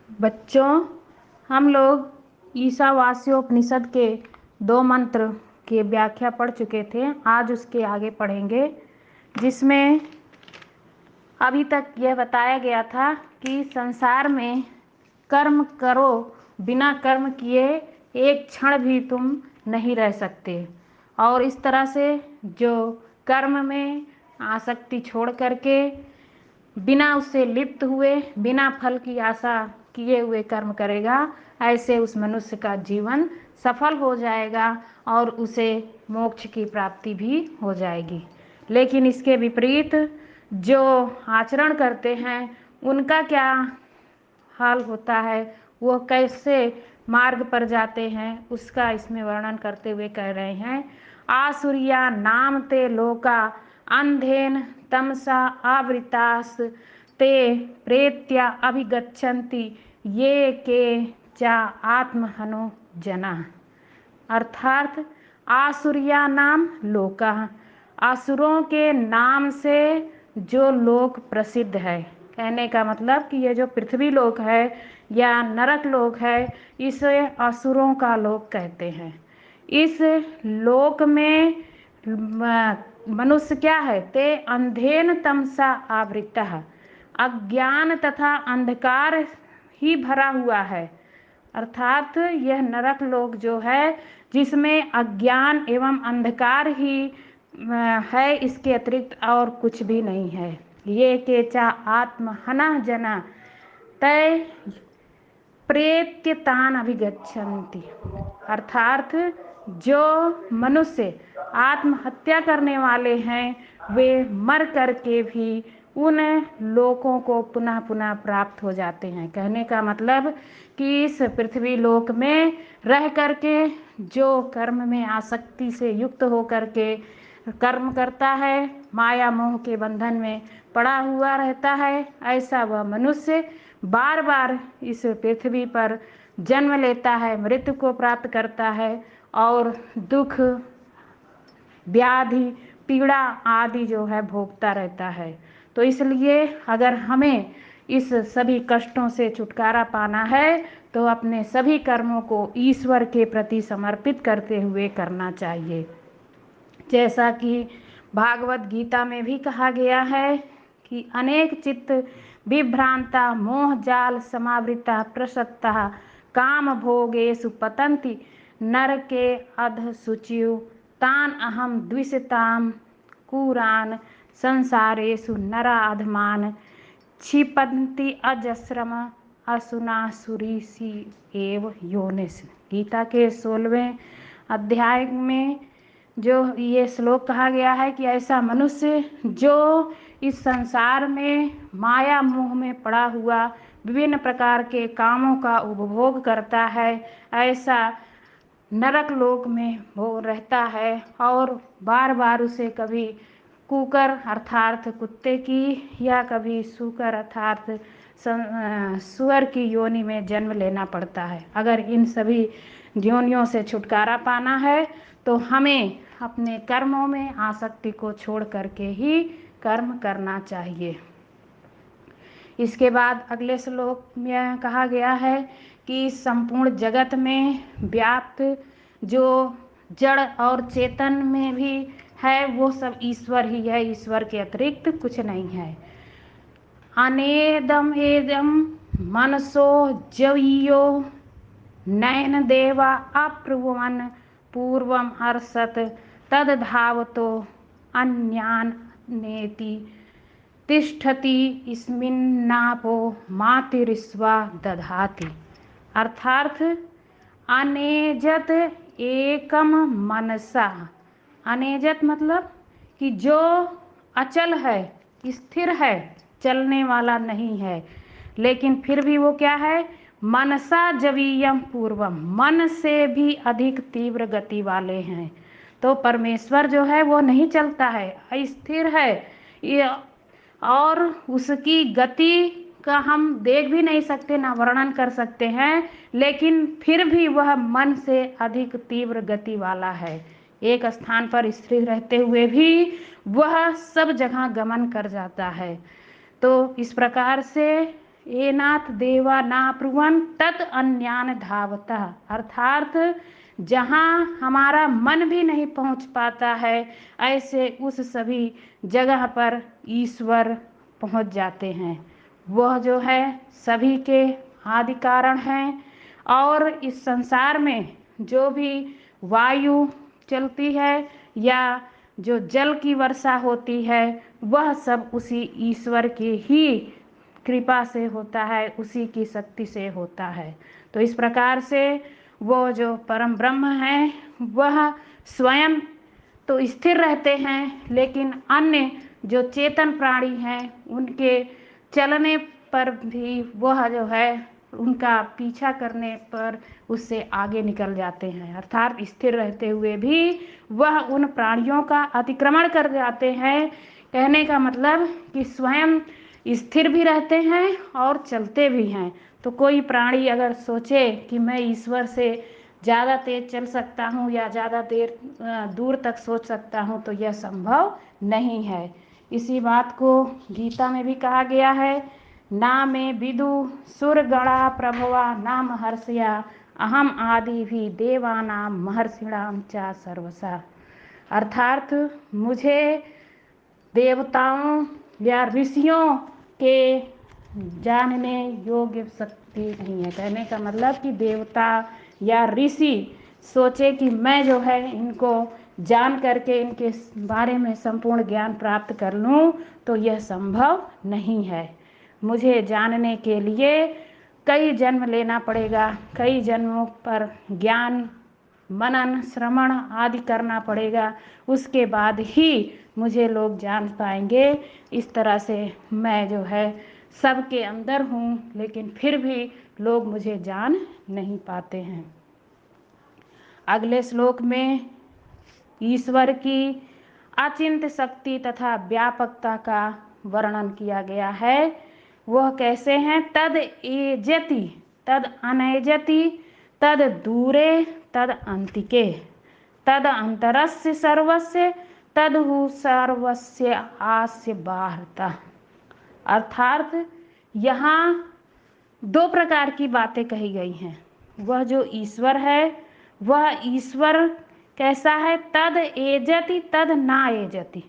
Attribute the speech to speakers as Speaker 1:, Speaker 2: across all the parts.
Speaker 1: बच्चों, हम लोग ईशावास्योपनिषद के 2 मंत्र की व्याख्या पढ़ चुके थे। आज उसके आगे पढ़ेंगे, जिसमें अभी तक यह बताया गया था कि संसार में कर्म करो, बिना कर्म किए एक क्षण भी तुम नहीं रह सकते। और इस तरह से जो कर्म में आसक्ति छोड़ करके बिना उससे लिप्त हुए, बिना फल की आशा किए हुए कर्म करेगा, ऐसे उस मनुष्य का जीवन सफल हो जाएगा और उसे मोक्ष की प्राप्ति भी हो जाएगी। लेकिन इसके विपरीत जो आचरण करते हैं उनका क्या हाल होता है, वो कैसे मार्ग पर जाते हैं, उसका इसमें वर्णन करते हुए कह रहे हैं। आसुरिया नाम ते लोका अंधेन तमसा आवृतास ते प्रेत्या अभिगच्छन्ति ये के चा आत्महनो जना। अर्थात आसुरिया नाम लोका, असुरों के नाम से जो लोक प्रसिद्ध है। कहने का मतलब कि ये जो पृथ्वी लोक है या नरक लोक है, इसे असुरों का लोक कहते हैं। इस लोक में मनुष्य क्या है? ते अंधेन तमसा आवृतः, अज्ञान तथा अंधकार ही भरा हुआ है। अर्थात यह नरक लोक जो है, जिसमें अज्ञान एवं अंधकार ही है, इसके अतिरिक्त और कुछ भी नहीं है। ये केचा आत्महना जना तय प्रेत्यतान अभिगच्छन्ति। अर्थात जो मनुष्य आत्महत्या करने वाले हैं, वे मर करके भी उन लोकों को पुनः पुनः प्राप्त हो जाते हैं। कहने का मतलब कि इस पृथ्वी लोक में रह करके जो कर्म में आसक्ति से युक्त हो करके कर्म करता है, माया मोह के बंधन में पड़ा हुआ रहता है, ऐसा वह मनुष्य बार बार इस पृथ्वी पर जन्म लेता है, मृत्यु को प्राप्त करता है और दुख, व्याधि, पीड़ा आदि जो है भोगता रहता है। तो इसलिए अगर हमें इस सभी कष्टों से छुटकारा पाना है तो अपने सभी कर्मों को ईश्वर के प्रति समर्पित करते हुए करना चाहिए। जैसा कि भागवत गीता में भी कहा गया है कि अनेक चित्त विभ्रांता मोह जाल समावृता प्रसत्ता काम भोगेषु पतन्ति नरके अध शुचियु तान अहम द्विषताम कुरान संसारेषु नरा अधमान क्षिपन्ति अजस्रम असुनासुरीसी एव योनिस। गीता के 16वें अध्याय में जो ये श्लोक कहा गया है कि ऐसा मनुष्य जो इस संसार में माया मोह में पड़ा हुआ विभिन्न प्रकार के कामों का उपभोग करता है, ऐसा नरक लोक में वो रहता है और बार बार उसे कभी कुकर अर्थात कुत्ते की या कभी सूकर अर्थात सुअर की योनि में जन्म लेना पड़ता है। अगर इन सभी योनियों से छुटकारा पाना है तो हमें अपने कर्मों में आसक्ति को छोड़ करके ही कर्म करना चाहिए। इसके बाद अगले श्लोक में कहा गया है कि संपूर्ण जगत में व्याप्त जो जड़ और चेतन में भी है, वो सब ईश्वर ही है, ईश्वर के अतिरिक्त कुछ नहीं है। अनेदम एदम मनसो जवियो नयन देवा अप्रुवन पूर्वम अर्षत तद धावतो अन्यान नेति तिष्ठति इस्मिन्नापो मातिरिस्वा दधाति। अर्थात अनेजत एकम मनसा। अनेजत मतलब कि जो अचल है, स्थिर है, चलने वाला नहीं है, लेकिन फिर भी वो क्या है? मनसा जवीयम पूर्वम, मन से भी अधिक तीव्र गति वाले हैं। तो परमेश्वर जो है वो नहीं चलता है, अस्थिर है, ये और उसकी गति का हम देख भी नहीं सकते, ना वर्णन कर सकते हैं, लेकिन फिर भी वह मन से अधिक तीव्र गति वाला है। एक स्थान पर स्थिर रहते हुए भी वह सब जगह गमन कर जाता है। तो इस प्रकार से एनाथ देवा नाब्रुवन् तत् अन्यान धावतः। अर्थात जहाँ हमारा मन भी नहीं पहुँच पाता है, ऐसे उस सभी जगह पर ईश्वर पहुँच जाते हैं। वह जो है सभी के आदि कारण हैं। और इस संसार में जो भी वायु चलती है या जो जल की वर्षा होती है, वह सब उसी ईश्वर की ही कृपा से होता है, उसी की शक्ति से होता है। तो इस प्रकार से वो जो परम ब्रह्म है वह स्वयं तो स्थिर रहते हैं, लेकिन अन्य जो चेतन प्राणी हैं उनके चलने पर भी वह जो है उनका पीछा करने पर उससे आगे निकल जाते हैं। अर्थात स्थिर रहते हुए भी वह उन प्राणियों का अतिक्रमण कर जाते हैं। कहने का मतलब कि स्वयं स्थिर भी रहते हैं और चलते भी हैं। तो कोई प्राणी अगर सोचे कि मैं ईश्वर से ज़्यादा तेज चल सकता हूँ या ज़्यादा देर दूर तक सोच सकता हूँ, तो यह संभव नहीं है। इसी बात को गीता में भी कहा गया है, ना में विदु सुरगणा प्रभवा ना महर्षया अहम आदि भी देवानाम महर्षिणाम चा सर्वसा। अर्थात मुझे देवताओं या ऋषियों के जानने योग्य शक्ति नहीं है। कहने का मतलब कि देवता या ऋषि सोचे कि मैं जो है इनको जान करके इनके बारे में संपूर्ण ज्ञान प्राप्त कर लूँ, तो यह संभव नहीं है। मुझे जानने के लिए कई जन्म लेना पड़ेगा, कई जन्मों पर ज्ञान मनन श्रवण आदि करना पड़ेगा, उसके बाद ही मुझे लोग जान पाएंगे। इस तरह से मैं जो है सबके अंदर हूँ, लेकिन फिर भी लोग मुझे जान नहीं पाते हैं। अगले श्लोक में ईश्वर की अचिंत्य शक्ति तथा व्यापकता का वर्णन किया गया है। वह कैसे हैं? तद एजति तद अनैजति तद दूरे तद अंतिके तद अंतरस्य सर्वस्य तदहु सर्वस्य आस्य बाहरता। अर्थात यहाँ दो प्रकार की बातें कही गई हैं। वह जो ईश्वर है वह ईश्वर कैसा है? तद एजति तद ना एजति।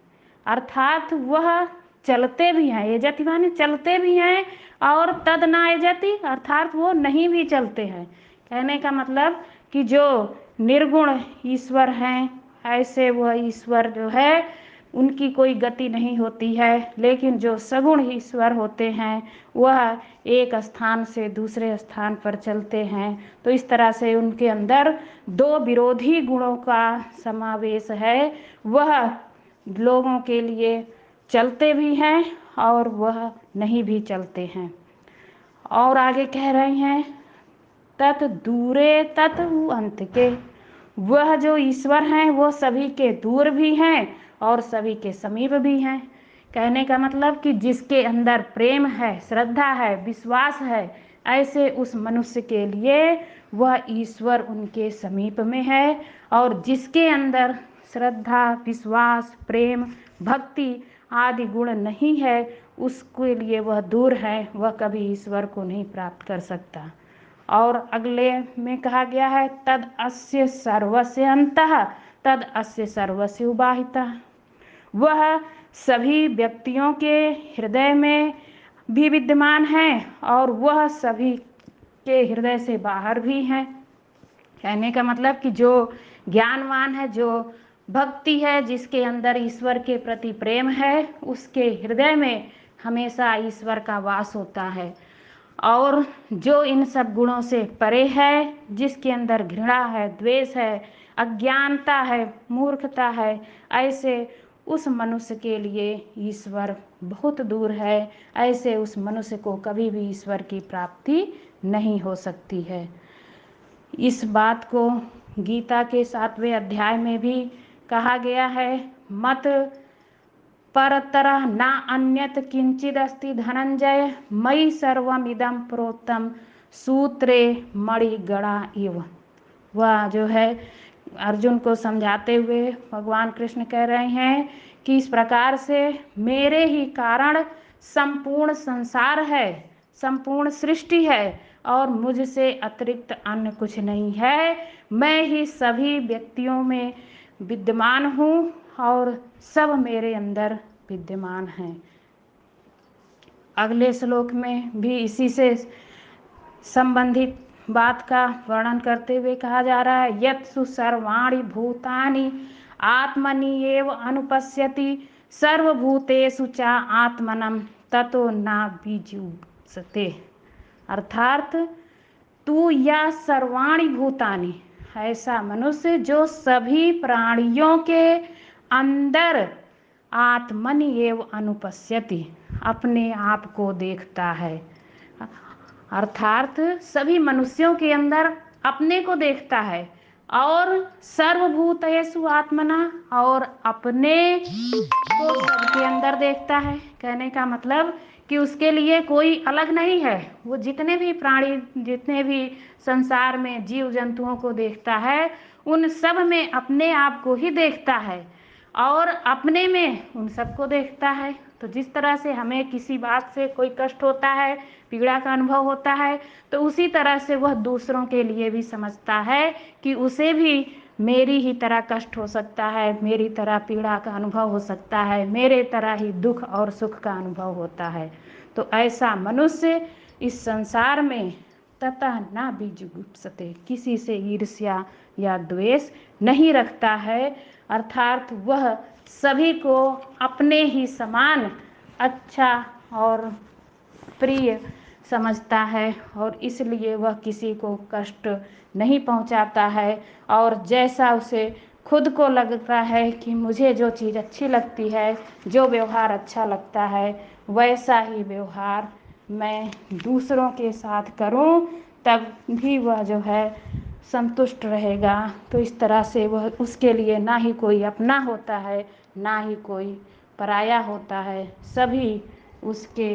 Speaker 1: अर्थात वह चलते भी हैं, एजति माने चलते भी हैं, और तद ना एजति अर्थात वो नहीं भी चलते हैं। कहने का मतलब कि जो निर्गुण ईश्वर हैं, ऐसे वह ईश्वर जो है उनकी कोई गति नहीं होती है। लेकिन जो सगुण ईश्वर होते हैं वह एक स्थान से दूसरे स्थान पर चलते हैं। तो इस तरह से उनके अंदर दो विरोधी गुणों का समावेश है। वह लोगों के लिए चलते भी हैं और वह नहीं भी चलते हैं। और आगे कह रहे हैं तत् दूरे तत् अंत के। वह जो ईश्वर हैं वो सभी के दूर भी हैं और सभी के समीप भी हैं। कहने का मतलब कि जिसके अंदर प्रेम है, श्रद्धा है, विश्वास है, ऐसे उस मनुष्य के लिए वह ईश्वर उनके समीप में है। और जिसके अंदर श्रद्धा, विश्वास, प्रेम, भक्ति आदि गुण नहीं है, उसके लिए वह दूर है, वह कभी ईश्वर को नहीं प्राप्त कर सकता। और अगले में कहा गया है तद अस्य सर्वस्य अंतः तद अस्य सर्वस्य उबाहितः। वह सभी व्यक्तियों के हृदय में भी विद्यमान है और वह सभी के हृदय से बाहर भी है। कहने का मतलब कि जो ज्ञानवान है, जो भक्ति है, जिसके अंदर ईश्वर के प्रति प्रेम है, उसके हृदय में हमेशा ईश्वर का वास होता है। और जो इन सब गुणों से परे है, जिसके अंदर घृणा है, द्वेष है, अज्ञानता है, मूर्खता है, ऐसे उस मनुष्य के लिए ईश्वर बहुत दूर है। ऐसे उस मनुष्य को कभी भी ईश्वर की प्राप्ति नहीं हो सकती है। इस बात को गीता के 7वें अध्याय में भी कहा गया है, मत परतरः न अन्यत् किंचिदस्ति धनंजय मयि सर्वमिदं प्रोक्तम सूत्रे मणिगणा इव। वह जो है अर्जुन को समझाते हुए भगवान कृष्ण कह रहे हैं कि इस प्रकार से मेरे ही कारण संपूर्ण संसार है, संपूर्ण सृष्टि है और मुझसे अतिरिक्त अन्य कुछ नहीं है। मैं ही सभी व्यक्तियों में विद्यमान हूँ और सब मेरे अंदर विद्यमान हैं। अगले श्लोक में भी इसी से संबंधित बात का वर्णन करते हुए कहा जा रहा है, यत्सु सर्वाणि भूतानि आत्मनि एव अनुपश्यति सर्वभूतेषु च आत्मनं ततो न विजुगुप्सते। अर्थात तू या सर्वाणि भूतानि, ऐसा मनुष्य जो सभी प्राणियों के अंदर आत्मनि एव अनुपश्यति, अपने आप को देखता है। अर्थात सभी मनुष्यों के अंदर अपने को देखता है और सर्वभूतेषु आत्मना, और अपने को सबके अंदर देखता है। कहने का मतलब कि उसके लिए कोई अलग नहीं है। वो जितने भी प्राणी, जितने भी संसार में जीव जंतुओं को देखता है, उन सब में अपने आप को ही देखता है और अपने में उन सबको देखता है। तो जिस तरह से हमें किसी बात से कोई कष्ट होता है, पीड़ा का अनुभव होता है, तो उसी तरह से वह दूसरों के लिए भी समझता है कि उसे भी मेरी ही तरह कष्ट हो सकता है, मेरी तरह पीड़ा का अनुभव हो सकता है, मेरे तरह ही दुख और सुख का अनुभव होता है। तो ऐसा मनुष्य इस संसार में ततः न विजुगुप्सते, किसी से ईर्ष्या या द्वेष नहीं रखता है। अर्थात वह सभी को अपने ही समान अच्छा और प्रिय समझता है और इसलिए वह किसी को कष्ट नहीं पहुंचाता है। और जैसा उसे खुद को लगता है कि मुझे जो चीज़ अच्छी लगती है, जो व्यवहार अच्छा लगता है, वैसा ही व्यवहार मैं दूसरों के साथ करूं, तब भी वह जो है संतुष्ट रहेगा। तो इस तरह से वह, उसके लिए ना ही कोई अपना होता है, ना ही कोई पराया होता है। सभी उसके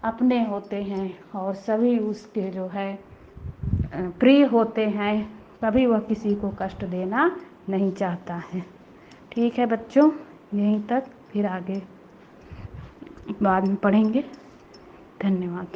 Speaker 1: अपने होते हैं और सभी उसके जो है प्रिय होते हैं। कभी वह किसी को कष्ट देना नहीं चाहता है। ठीक है बच्चों, यहीं तक, फिर आगे बाद में पढ़ेंगे। धन्यवाद।